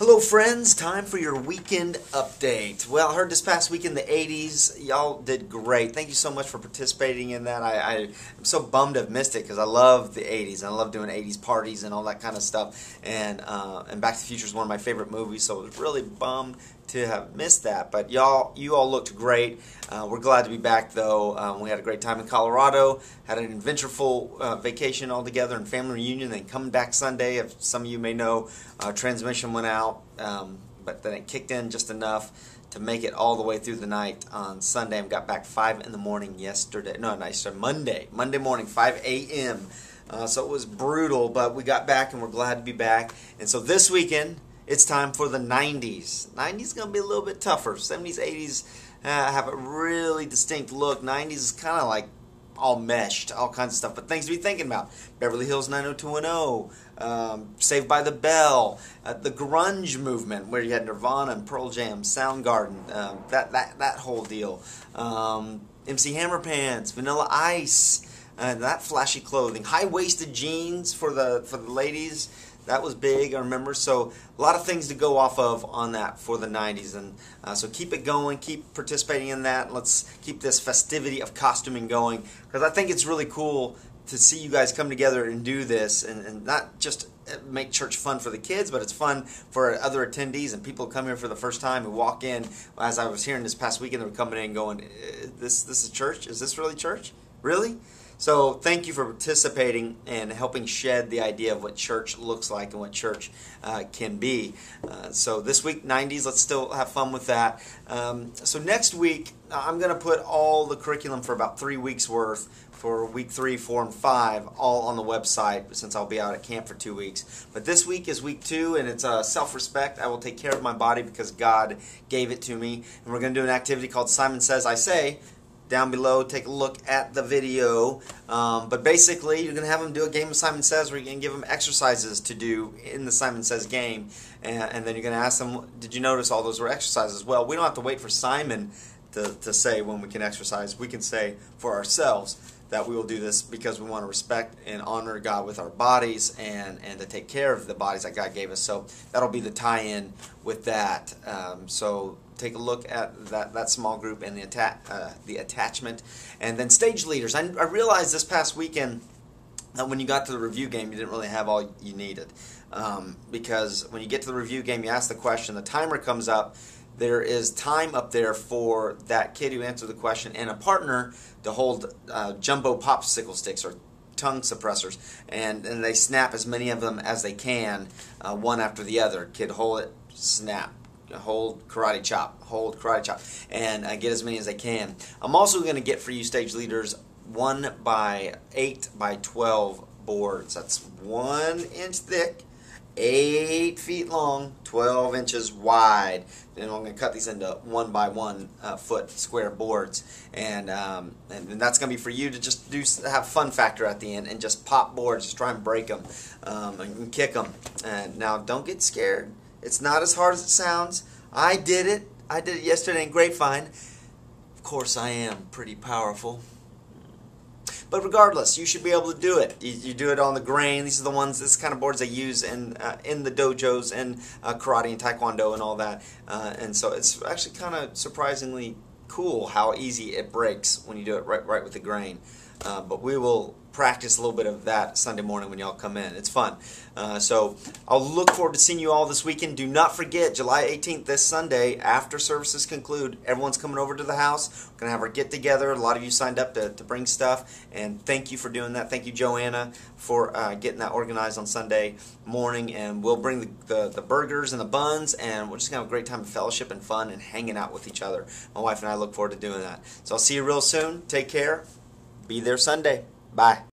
Hello friends, time for your weekend update. Well, I heard this past weekend the 80s, y'all did great. Thank you so much for participating in that. I'm so bummed I've missed it because I love the 80s and I love doing 80s parties and all that kind of stuff. And Back to the Future is one of my favorite movies, so I was really bummed to have missed that. But you all looked great. We're glad to be back though. We had a great time in Colorado, had an adventureful vacation all together and family reunion, then coming back Sunday. If some of you may know, transmission went out, but then it kicked in just enough to make it all the way through the night on Sunday, and got back 5 in the morning yesterday. No, not yesterday, Monday morning, 5 a.m. So it was brutal, but we got back and we're glad to be back. And so this weekend, it's time for the 90s. 90s is going to be a little bit tougher. 70s, 80s have a really distinct look. 90s is kind of like all meshed, all kinds of stuff. But things to be thinking about: Beverly Hills 90210, Saved by the Bell, the grunge movement where you had Nirvana and Pearl Jam, Soundgarden, that whole deal. MC Hammer Pants, Vanilla Ice, that flashy clothing, high-waisted jeans for the ladies. That was big, I remember. So a lot of things to go off of on that for the 90s. And so keep it going, keep participating in that. Let's keep this festivity of costuming going, because I think it's really cool to see you guys come together and do this, and not just make church fun for the kids, but it's fun for other attendees and people who come here for the first time who walk in. As I was hearing this past weekend, they were coming in going, this is church? Is this really church? Really? So thank you for participating and helping shed the idea of what church looks like and what church can be. So this week, 90s, let's still have fun with that. So next week, I'm going to put all the curriculum for about 3 weeks worth for week 3, 4, and 5 all on the website, since I'll be out at camp for 2 weeks. But this week is week 2, and it's self-respect. I will take care of my body because God gave it to me. And we're going to do an activity called Simon Says, I Say. Down below, take a look at the video. But basically, you're going to have them do a game of Simon Says, where you're going to give them exercises to do in the Simon Says game. And then you're going to ask them, did you notice all those were exercises? Well, we don't have to wait for Simon to say when we can exercise. We can say for ourselves that we will do this because we want to respect and honor God with our bodies, and to take care of the bodies that God gave us. So that'll be the tie-in with that. So take a look at that small group and the attachment. And then stage leaders. I realized this past weekend that when you got to the review game, you didn't really have all you needed. Because when you get to the review game, you ask the question, the timer comes up, there is time up there for that kid who answered the question and a partner to hold jumbo popsicle sticks or tongue suppressors, and they snap as many of them as they can, one after the other. Kid, hold it, snap. Hold, karate chop, hold, karate chop, and get as many as they can. I'm also going to get for you stage leaders 1 by 8 by 12 boards. That's 1 inch thick, 8 feet long, 12 inches wide. And I'm going to cut these into 1 by 1 foot square boards, and that's going to be for you to just have fun factor at the end and just pop boards, just try and break them and kick them. And now don't get scared. It's not as hard as it sounds. I did it. I did it yesterday in Grapevine. Of course, I am pretty powerful. But regardless, you should be able to do it. You do it on the grain. These are the ones, this kind of boards they use in the dojos and karate and taekwondo and all that. And so it's actually kind of surprisingly cool how easy it breaks when you do it right with the grain. But we will practice a little bit of that Sunday morning when y'all come in. It's fun. So I'll look forward to seeing you all this weekend. Do not forget, July 18th, this Sunday, after services conclude, everyone's coming over to the house. We're going to have our get-together. A lot of you signed up to bring stuff, and thank you for doing that. Thank you, Joanna, for getting that organized on Sunday morning. And we'll bring the burgers and the buns, and we're just going to have a great time of fellowship and fun and hanging out with each other. My wife and I look forward to doing that. So I'll see you real soon. Take care. Be there Sunday. Bye.